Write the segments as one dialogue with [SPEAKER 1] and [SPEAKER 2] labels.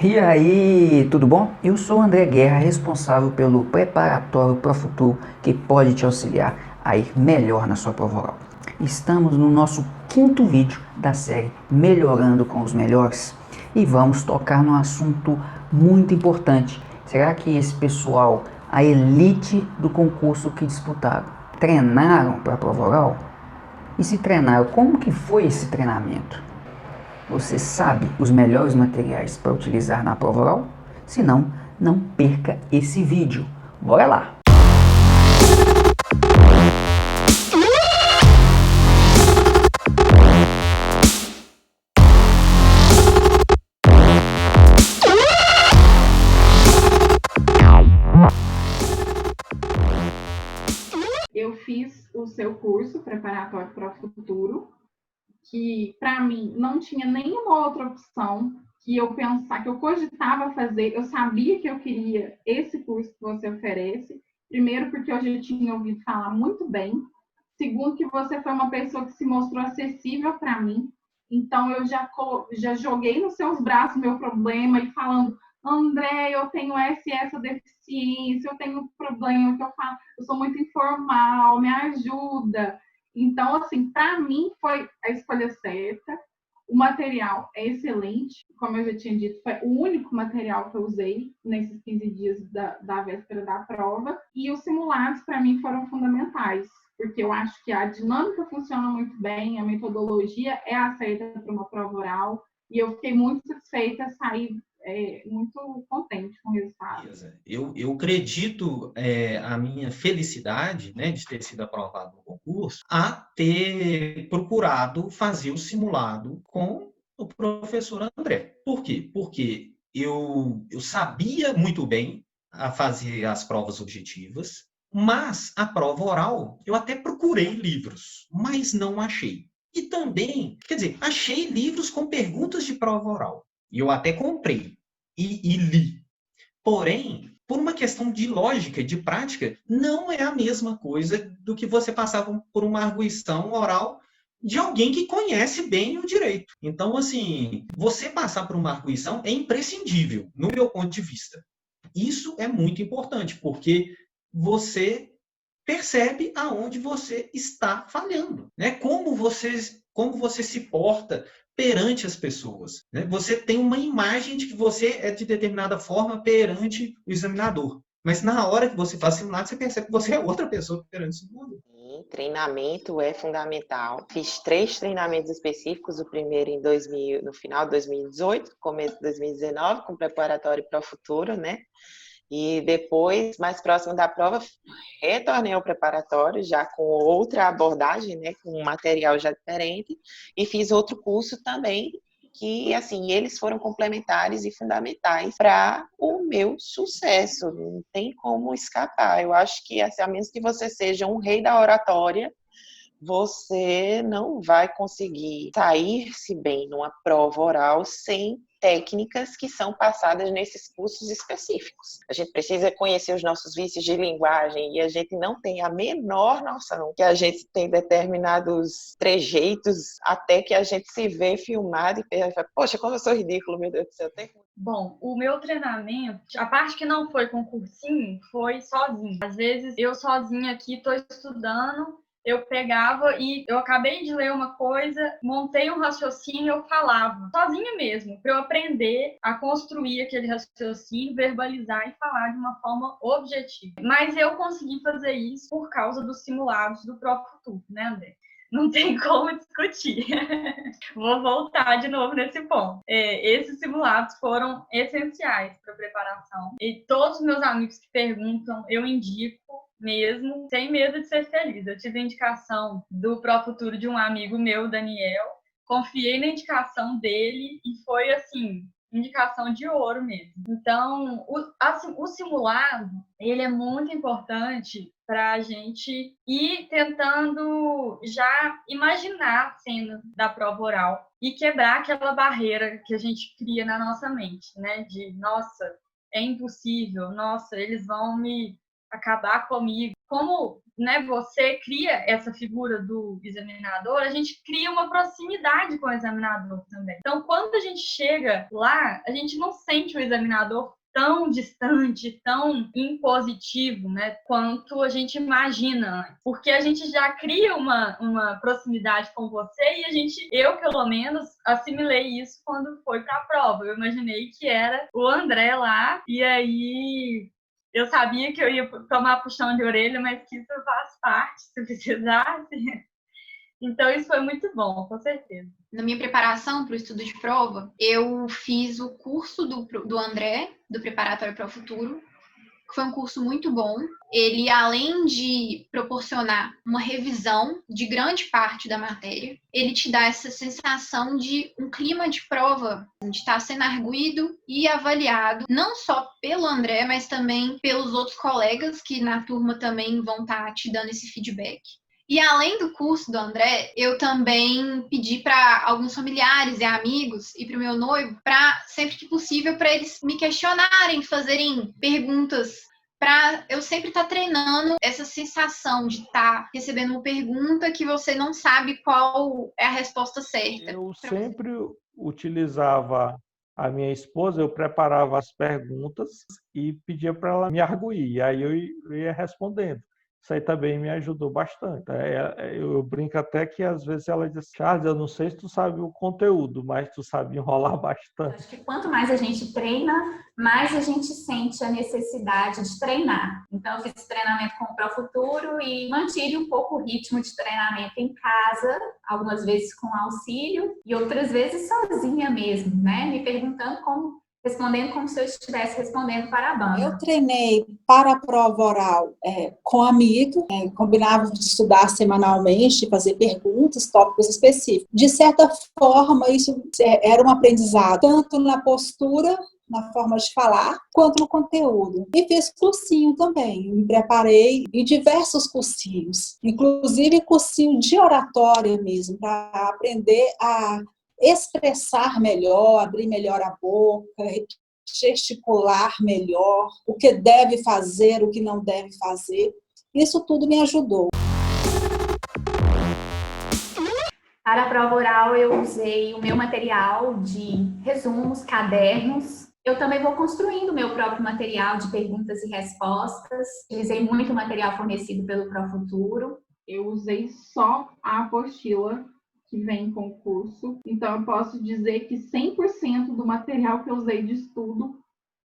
[SPEAKER 1] E aí, tudo bom? Eu sou o André Guerra, responsável pelo preparatório ProFuturo, que pode te auxiliar a ir melhor na sua prova oral. Estamos no nosso quinto vídeo da série Melhorando com os Melhores e vamos tocar num assunto muito importante. Será que esse pessoal, a elite do concurso que disputaram, treinaram para a prova oral? E se treinaram, como que foi esse treinamento? Você sabe os melhores materiais para utilizar na prova oral? Se não, não perca esse vídeo. Bora lá!
[SPEAKER 2] Eu fiz o seu curso preparatório para o futuro, que para mim não tinha nenhuma outra opção que eu pensar, que eu cogitava fazer. Eu sabia que eu queria esse curso que você oferece. Primeiro, porque eu já tinha ouvido falar muito bem. Segundo, que você foi uma pessoa que se mostrou acessível para mim. Então, eu já joguei nos seus braços meu problema e falando: André, eu tenho essa deficiência, eu tenho um problema que eu falo, eu sou muito informal, me ajuda. Então, assim, para mim foi a escolha certa. O material é excelente, como eu já tinha dito, foi o único material que eu usei nesses 15 dias da véspera da prova. E os simulados, para mim, foram fundamentais, porque eu acho que a dinâmica funciona muito bem, a metodologia é aceita para uma prova oral, e eu fiquei muito satisfeita, saí muito contente com o resultado.
[SPEAKER 3] Eu acredito a minha felicidade, né, de ter sido aprovado no concurso, a ter procurado fazer o simulado com o professor André. Por quê? Porque eu sabia muito bem a fazer as provas objetivas, mas a prova oral eu até procurei livros, mas não achei. E também, quer dizer, achei livros com perguntas de prova oral. E eu até comprei e li. Porém, por uma questão de lógica, de prática, não é a mesma coisa do que você passar por uma arguição oral de alguém que conhece bem o direito. Então, assim, você passar por uma arguição é imprescindível, no meu ponto de vista. Isso é muito importante, porque você percebe aonde você está falhando, né? Como você se porta perante as pessoas, né? Você tem uma imagem de que você é de determinada forma perante o examinador, mas na hora que você faz simulado, você percebe que você é outra pessoa perante o examinador.
[SPEAKER 4] Treinamento é fundamental. Fiz 3 treinamentos específicos, o primeiro no final de 2018, começo de 2019, com preparatório para o futuro, né? E depois, mais próximo da prova, retornei ao preparatório, já com outra abordagem, né, com um material já diferente, e fiz outro curso também, que, assim, eles foram complementares e fundamentais para o meu sucesso, não tem como escapar. Eu acho que, assim, a menos que você seja um rei da oratória, você não vai conseguir sair-se bem numa prova oral sem técnicas que são passadas nesses cursos específicos. A gente precisa conhecer os nossos vícios de linguagem e a gente não tem a menor noção que a gente tem determinados trejeitos até que a gente se vê filmado e pensa, poxa, como eu sou ridículo, meu Deus do céu.
[SPEAKER 5] Bom, o meu treinamento, a parte que não foi com cursinho, foi sozinho. Às vezes eu sozinha aqui estou estudando, eu pegava e eu acabei de ler uma coisa, montei um raciocínio, eu falava, sozinha mesmo, para eu aprender a construir aquele raciocínio, verbalizar e falar de uma forma objetiva. Mas eu consegui fazer isso por causa dos simulados do próprio Futuro, né, André? Não tem como discutir. Vou voltar de novo nesse ponto. Esses simulados foram essenciais para a preparação. E todos os meus amigos que perguntam, eu indico mesmo, sem medo de ser feliz. Eu tive a indicação do Futuro de um amigo meu, Daniel. Confiei na indicação dele e foi, assim, indicação de ouro mesmo. Então, o simulado, ele é muito importante para a gente ir tentando já imaginar a cena da prova oral e quebrar aquela barreira que a gente cria na nossa mente, né? De, nossa, é impossível, nossa, eles vão me acabar comigo. Como né, você cria essa figura do examinador, a gente cria uma proximidade com o examinador também. Então, quando a gente chega lá, a gente não sente o examinador tão distante, tão impositivo, né, quanto a gente imagina, porque a gente já cria uma proximidade com você e eu, pelo menos, assimilei isso quando foi para a prova. Eu imaginei que era o André lá, e aí eu sabia que eu ia tomar puxão de orelha, mas que isso faz parte, se precisasse. Então, isso foi muito bom, com certeza.
[SPEAKER 6] Na minha preparação para o estudo de prova, eu fiz o curso do André, do Preparatório para o Futuro, que foi um curso muito bom. Ele, além de proporcionar uma revisão de grande parte da matéria, ele te dá essa sensação de um clima de prova, de estar sendo arguido e avaliado, não só pelo André, mas também pelos outros colegas que na turma também vão estar te dando esse feedback. E além do curso do André, eu também pedi para alguns familiares e amigos e para o meu noivo, para sempre que possível, para eles me questionarem, fazerem perguntas, para eu sempre estar treinando essa sensação de estar recebendo uma pergunta que você não sabe qual é a resposta certa.
[SPEAKER 7] Eu sempre utilizava a minha esposa, eu preparava as perguntas e pedia para ela me arguir, e aí eu ia respondendo. Isso aí também me ajudou bastante. Eu brinco até que às vezes ela diz, Charles, eu não sei se tu sabe o conteúdo, mas tu sabe enrolar bastante.
[SPEAKER 8] Acho que quanto mais a gente treina, mais a gente sente a necessidade de treinar. Então, eu fiz treinamento com o ProFuturo e mantive um pouco o ritmo de treinamento em casa, algumas vezes com auxílio e outras vezes sozinha mesmo, né? Me perguntando respondendo como se eu estivesse respondendo para a banca.
[SPEAKER 9] Eu treinei para a prova oral com amigo, combinava de estudar semanalmente, fazer perguntas, tópicos específicos. De certa forma, isso era um aprendizado, tanto na postura, na forma de falar, quanto no conteúdo. E fiz cursinho também, me preparei em diversos cursinhos, inclusive cursinho de oratória mesmo, para aprender a expressar melhor, abrir melhor a boca, gesticular melhor, o que deve fazer, o que não deve fazer. Isso tudo me ajudou.
[SPEAKER 8] Para a prova oral, eu usei o meu material de resumos, cadernos. Eu também vou construindo o meu próprio material de perguntas e respostas. Utilizei muito material fornecido pelo ProFuturo.
[SPEAKER 2] Eu usei só a apostila que vem com o curso. Então, eu posso dizer que 100% do material que eu usei de estudo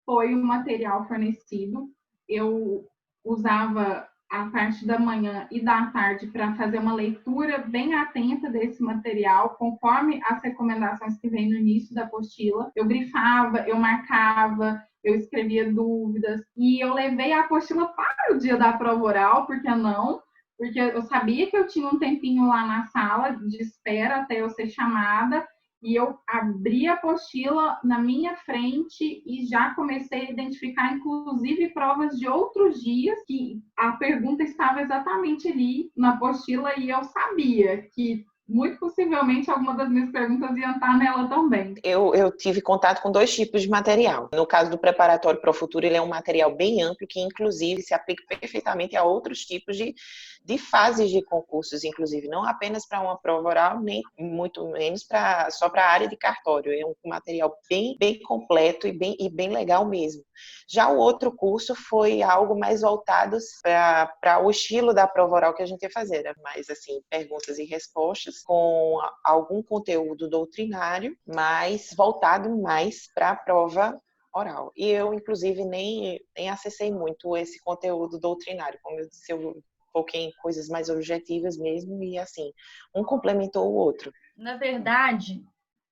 [SPEAKER 2] foi o material fornecido. Eu usava a parte da manhã e da tarde para fazer uma leitura bem atenta desse material, conforme as recomendações que vem no início da apostila. Eu grifava, eu marcava, eu escrevia dúvidas. E eu levei a apostila para o dia da prova oral, por que não? Porque eu sabia que eu tinha um tempinho lá na sala de espera até eu ser chamada, e eu abri a apostila na minha frente e já comecei a identificar, inclusive, provas de outros dias que a pergunta estava exatamente ali na apostila e eu sabia que muito possivelmente alguma das minhas perguntas iam estar nela também.
[SPEAKER 4] Eu tive contato com 2 tipos de material. No caso do Preparatório para o Futuro, ele é um material bem amplo que, inclusive, se aplica perfeitamente a outros tipos de fases de concursos, inclusive, não apenas para uma prova oral, nem muito menos só para a área de cartório. É um material bem completo e bem legal mesmo. Já o outro curso foi algo mais voltado para o estilo da prova oral que a gente ia fazer, né? Mais assim, perguntas e respostas com algum conteúdo doutrinário, mas voltado mais para a prova oral. E eu, inclusive, nem acessei muito esse conteúdo doutrinário. Como eu disse, eu foquei em coisas mais objetivas mesmo e, assim, um complementou o outro.
[SPEAKER 5] Na verdade,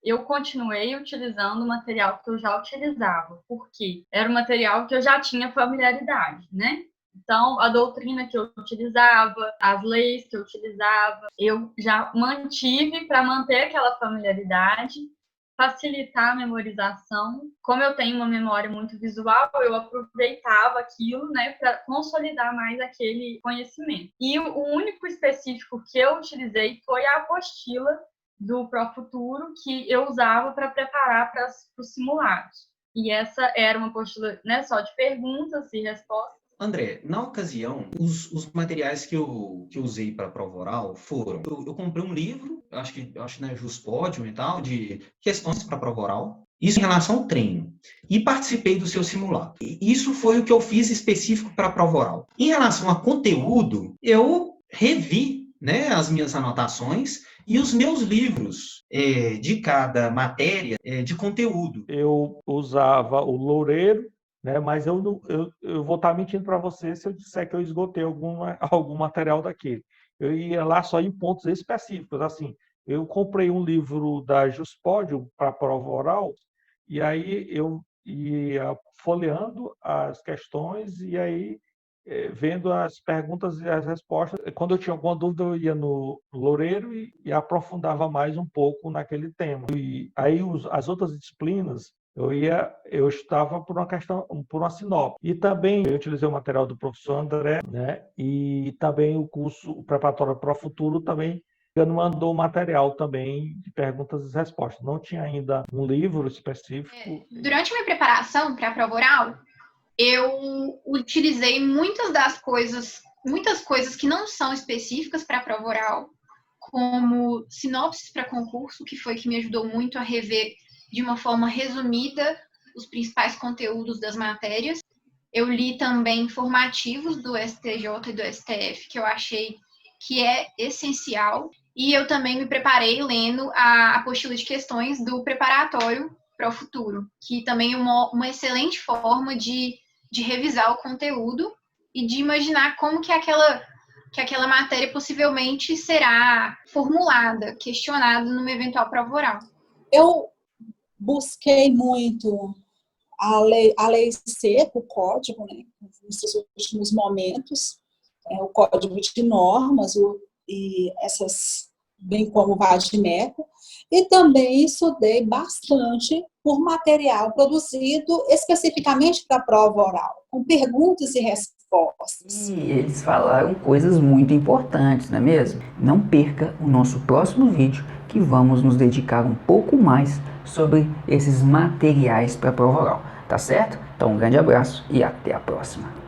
[SPEAKER 5] eu continuei utilizando o material que eu já utilizava, porque era um material que eu já tinha familiaridade, né? Então, a doutrina que eu utilizava, as leis que eu utilizava, eu já mantive para manter aquela familiaridade, facilitar a memorização. Como eu tenho uma memória muito visual, eu aproveitava aquilo, né, para consolidar mais aquele conhecimento. E o único específico que eu utilizei foi a apostila do ProFuturo, que eu usava para preparar para os simulados. E essa era uma apostila, né, só de perguntas e respostas,
[SPEAKER 3] André, na ocasião, os materiais que eu usei para a prova oral foram... Eu comprei um livro, acho que na Juspodium e tal, de questões para a prova oral. Isso em relação ao treino. E participei do seu simulado. Isso foi o que eu fiz específico para a prova oral. Em relação a conteúdo, eu revi, né, as minhas anotações e os meus livros de cada matéria de conteúdo.
[SPEAKER 7] Eu usava o Loureiro, né, mas eu vou estar mentindo para você se eu disser que eu esgotei algum material daquele. Eu ia lá só em pontos específicos. Assim, eu comprei um livro da Juspodium para a prova oral, e aí eu ia folheando as questões e aí vendo as perguntas e as respostas. Quando eu tinha alguma dúvida, eu ia no Loureiro e aprofundava mais um pouco naquele tema. E aí as outras disciplinas eu estava por uma sinopse. E também eu utilizei o material do professor André, né? E também o preparatório para o futuro também mandou material também de perguntas e respostas. Não tinha ainda um livro específico.
[SPEAKER 6] Durante a minha preparação para a prova oral, eu utilizei muitas coisas que não são específicas para a prova oral, como sinopses para concurso, que foi que me ajudou muito a rever de uma forma resumida os principais conteúdos das matérias. Eu li também informativos do STJ e do STF, que eu achei que é essencial. E eu também me preparei lendo a apostila de questões do preparatório para o futuro, que também é uma excelente forma de revisar o conteúdo e de imaginar como que aquela matéria possivelmente será formulada, questionada numa eventual prova oral.
[SPEAKER 9] Eu busquei muito a lei seca, o código, né, nesses últimos momentos, o código de normas, e essas, bem como o Vadimeco, e também estudei bastante por material produzido especificamente para a prova oral, com perguntas e respostas.
[SPEAKER 1] E eles falaram coisas muito importantes, não é mesmo? Não perca o nosso próximo vídeo, que vamos nos dedicar um pouco mais sobre esses materiais para a prova oral, tá certo? Então um grande abraço e até a próxima.